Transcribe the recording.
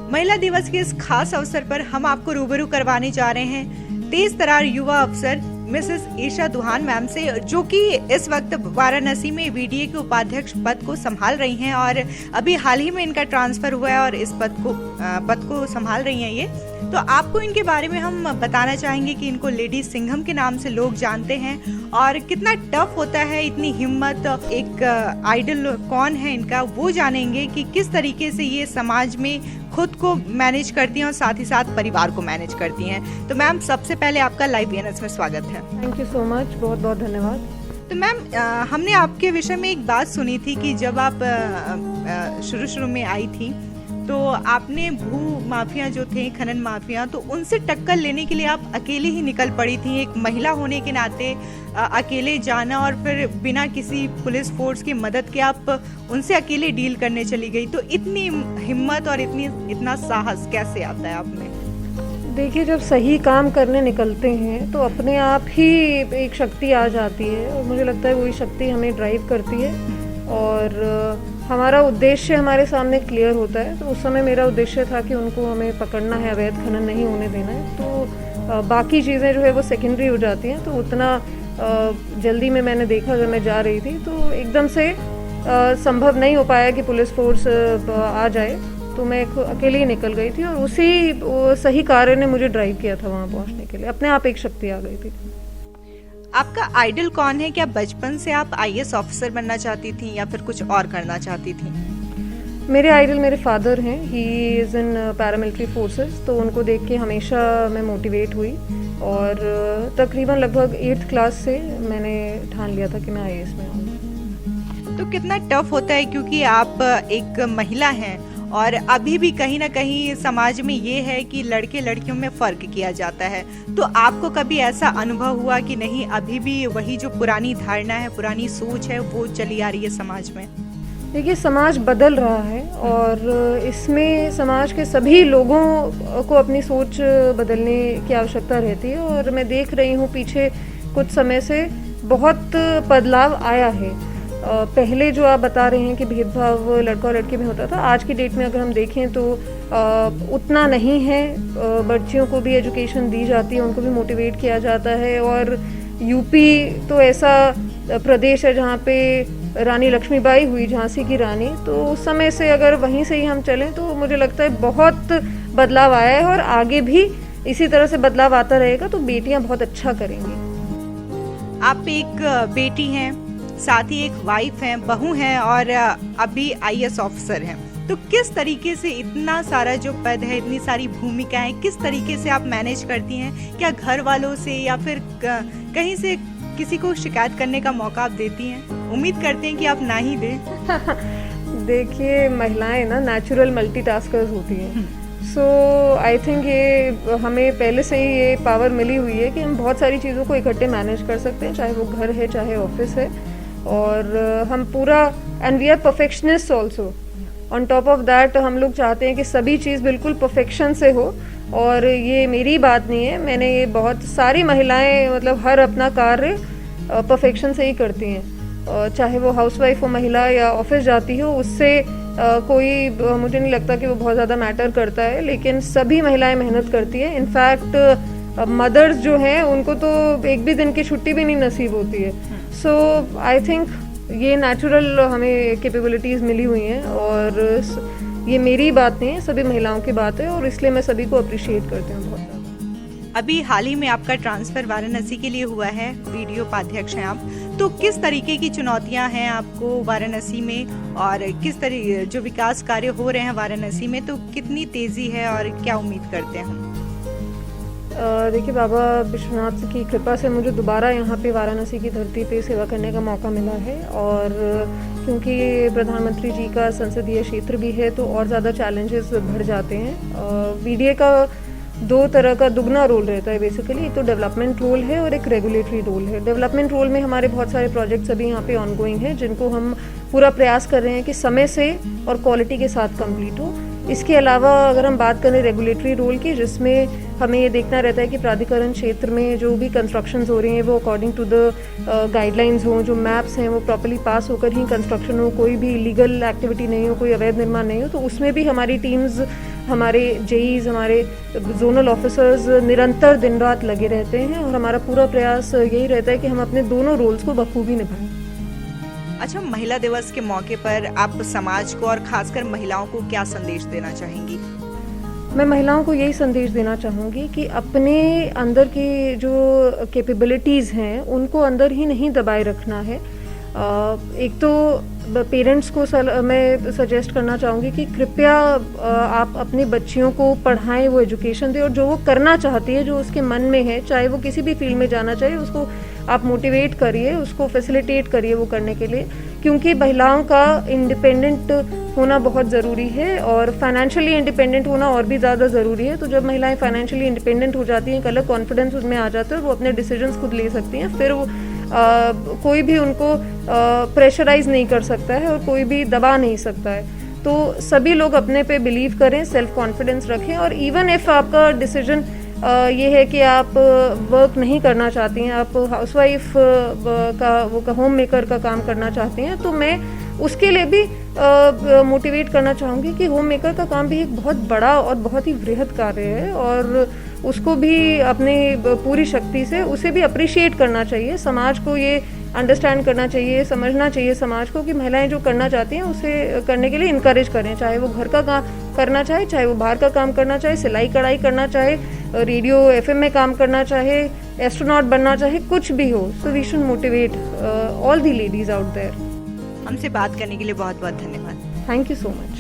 महिला दिवस के इस खास अवसर पर हम आपको रूबरू करवाने जा रहे हैं तेज तर्रार युवा अफसर मिसेस ईशा दुहान मैम से, जो कि इस वक्त वाराणसी में वीडीए के उपाध्यक्ष पद को संभाल रही हैं और अभी हाल ही में इनका ट्रांसफर हुआ है और इस पद को संभाल रही हैं ये। तो आपको इनके बारे में हम बताना चाहेंगे कि इनको लेडी सिंघम के नाम से लोग जानते हैं और कितना टफ होता है, इतनी हिम्मत, एक आइडल कौन है इनका वो जानेंगे कि किस तरीके से ये समाज में खुद को मैनेज करती हैं और साथ ही साथ परिवार को मैनेज करती हैं। तो मैम, सबसे पहले आपका लाइव वीएनएस में स्वागत है। थैंक यू सो मच, बहुत बहुत धन्यवाद। तो मैम, हमने आपके विषय में एक बात सुनी थी कि जब आप शुरू में आई थी तो आपने भू माफिया जो थे, खनन माफिया, तो उनसे टक्कर लेने के लिए आप अकेले ही निकल पड़ी थी। एक महिला होने के नाते अकेले जाना और फिर बिना किसी पुलिस फोर्स की मदद के आप उनसे अकेले डील करने चली गई। तो इतनी हिम्मत और इतना साहस कैसे आता है आप में? देखिए, जब सही काम करने निकलते हैं तो अपने आप ही एक शक्ति आ जाती है और मुझे लगता है वही शक्ति हमें ड्राइव करती है और हमारा उद्देश्य हमारे सामने क्लियर होता है। तो उस समय मेरा उद्देश्य था कि उनको हमें पकड़ना है, अवैध खनन नहीं होने देना है। तो बाकी चीज़ें जो है वो सेकेंडरी हो जाती हैं। तो उतना जल्दी में मैंने देखा, जब मैं जा रही थी तो एकदम से संभव नहीं हो पाया कि पुलिस फोर्स आ जाए, तो मैं अकेले ही निकल गई थी और उसी सही कार्य ने मुझे ड्राइव किया था वहाँ पहुँचने के लिए। अपने आप एक शक्ति आ गई थी। आपका आइडल कौन है? क्या बचपन से आप आईएएस ऑफिसर बनना चाहती थी या फिर कुछ और करना चाहती थी? मेरे आइडल मेरे फादर हैं। He is in paramilitary forces, तो उनको देख के हमेशा मैं मोटिवेट हुई और तकरीबन लगभग 8th क्लास से मैंने ठान लिया था कि मैं आईएएस में आऊँ। तो कितना टफ होता है, क्योंकि आप एक महिला हैं और अभी भी कहीं ना कहीं समाज में ये है कि लड़के लड़कियों में फर्क किया जाता है। तो आपको कभी ऐसा अनुभव हुआ कि नहीं, अभी भी वही जो पुरानी धारणा है, पुरानी सोच है, वो चली आ रही है समाज में? देखिए, समाज बदल रहा है और इसमें समाज के सभी लोगों को अपनी सोच बदलने की आवश्यकता रहती है और मैं देख रही हूँ पीछे कुछ समय से बहुत बदलाव आया है। पहले जो आप बता रहे हैं कि भेदभाव लड़का और लड़की में होता था, आज की डेट में अगर हम देखें तो उतना नहीं है। बच्चियों को भी एजुकेशन दी जाती है, उनको भी मोटिवेट किया जाता है और यूपी तो ऐसा प्रदेश है जहाँ पे रानी लक्ष्मीबाई हुई, झांसी की रानी, तो उस समय से अगर वहीं से ही हम चलें तो मुझे लगता है बहुत बदलाव आया है और आगे भी इसी तरह से बदलाव आता रहेगा। तो बेटियाँ बहुत अच्छा करेंगी। आप एक बेटी हैं, साथ ही एक वाइफ हैं, बहू हैं और अभी आईएएस ऑफिसर हैं। तो किस तरीके से इतना सारा जो पद है, इतनी सारी भूमिकाएं, किस तरीके से आप मैनेज करती हैं? क्या घर वालों से या फिर कहीं से किसी को शिकायत करने का मौका आप देती हैं? उम्मीद करते हैं कि आप ना ही दें। देखिए, महिलाएं ना नेचुरल मल्टीटास्कर्स होती हैं। सो आई थिंक ये हमें पहले से ही ये पावर मिली हुई है कि हम बहुत सारी चीज़ों को इकट्ठे मैनेज कर सकते हैं, चाहे वो घर है चाहे ऑफिस है। और हम पूरा, and we are perfectionist also. On top of that हम लोग चाहते हैं कि सभी चीज़ बिल्कुल परफेक्शन से हो। और ये मेरी बात नहीं है, मैंने ये बहुत सारी महिलाएं मतलब हर अपना कार्य परफेक्शन से ही करती हैं, चाहे वो हाउसवाइफ हो महिला या ऑफिस जाती हो, उससे कोई मुझे नहीं लगता कि वो बहुत ज़्यादा मैटर करता है। लेकिन सभी महिलाएं मेहनत करती हैं। इनफैक्ट मदर्स जो हैं उनको तो एक भी दिन की छुट्टी भी नहीं नसीब होती है। सो आई थिंक ये नेचुरल हमें कैपेबिलिटीज़ मिली हुई हैं और ये मेरी बात नहीं है, सभी महिलाओं की बात है और इसलिए मैं सभी को अप्रिशिएट करती हूँ बहुत ज़्यादा। अभी हाल ही में आपका ट्रांसफर वाराणसी के लिए हुआ है, वीडियो उपाध्यक्ष हैं आप, तो किस तरीके की चुनौतियां हैं आपको वाराणसी में और किस तरह जो विकास कार्य हो रहे हैं वाराणसी में, तो कितनी तेजी है और क्या उम्मीद करते हैं हम? देखिए, बाबा विश्वनाथ की कृपा से मुझे दोबारा यहाँ पे वाराणसी की धरती पे सेवा करने का मौका मिला है और क्योंकि प्रधानमंत्री जी का संसदीय क्षेत्र भी है तो और ज़्यादा चैलेंजेस बढ़ जाते हैं। वीडीए का 2 तरह का दुगना रोल रहता है बेसिकली। एक तो डेवलपमेंट रोल है और एक रेगुलेटरी रोल है। डेवलपमेंट रोल में हमारे बहुत सारे प्रोजेक्ट्स अभी यहाँ पे ऑनगोइंग हैं जिनको हम पूरा प्रयास कर रहे हैं कि समय से और क्वालिटी के साथ कंप्लीट हो। इसके अलावा अगर हम बात करें रेगुलेटरी रोल की, जिसमें हमें ये देखना रहता है कि प्राधिकरण क्षेत्र में जो भी कंस्ट्रक्शंस हो रही हैं वो अकॉर्डिंग टू द गाइडलाइंस हों, जो मैप्स हैं वो प्रॉपर्ली पास होकर ही कंस्ट्रक्शन हो, कोई भी इलीगल एक्टिविटी नहीं हो, कोई अवैध निर्माण नहीं हो। तो उसमें भी हमारी टीम्स, हमारे जेईज, हमारे जोनल ऑफिसर्स निरंतर दिन रात लगे रहते हैं और हमारा पूरा प्रयास यही रहता है कि हम अपने दोनों रोल्स को बखूबी निभाएं। अच्छा, महिला दिवस के मौके पर आप समाज को और खासकर महिलाओं को क्या संदेश देना चाहेंगी? मैं महिलाओं को यही संदेश देना चाहूँगी कि अपने अंदर की जो कैपेबिलिटीज़ हैं उनको अंदर ही नहीं दबाए रखना है। एक तो पेरेंट्स को मैं सजेस्ट करना चाहूँगी कि कृपया आप अपनी बच्चियों को पढ़ाएं, वो एजुकेशन दें और जो वो करना चाहती है, जो उसके मन में है, चाहे वो किसी भी फील्ड में जाना चाहिए, उसको आप मोटिवेट करिए, उसको फैसिलिटेट करिए वो करने के लिए, क्योंकि महिलाओं का इंडिपेंडेंट होना बहुत ज़रूरी है और फाइनेंशियली इंडिपेंडेंट होना और भी ज़्यादा ज़रूरी है। तो जब महिलाएं फाइनेंशियली इंडिपेंडेंट हो जाती हैं, एक अलग कॉन्फिडेंस उसमें आ जाता है और वो अपने डिसीजंस खुद ले सकती हैं। फिर वो कोई भी उनको प्रेशराइज नहीं कर सकता है और कोई भी दबा नहीं सकता है। तो सभी लोग अपने पे बिलीव करें, सेल्फ कॉन्फिडेंस रखें और इवन इफ़ आपका डिसीजन ये है कि आप वर्क नहीं करना चाहती हैं, आप हाउसवाइफ का होम मेकर का काम करना चाहती हैं, तो मैं उसके लिए भी मोटिवेट करना चाहूँगी कि होम मेकर का काम भी एक बहुत बड़ा और बहुत ही वृहद कार्य है और उसको भी अपनी पूरी शक्ति से उसे भी अप्रिशिएट करना चाहिए। समाज को ये अंडरस्टैंड करना चाहिए, समझना चाहिए समाज को कि महिलाएं जो करना चाहती हैं उसे करने के लिए इनकरेज करें, चाहे वो घर का काम करना चाहे, चाहे वो बाहर का काम करना चाहे, सिलाई कढ़ाई करना चाहे, रेडियो FM में काम करना चाहे, एस्ट्रोनॉट बनना चाहे, कुछ भी हो। So we should motivate all the ladies out there. हमसे बात करने के लिए बहुत बहुत धन्यवाद। Thank you so much.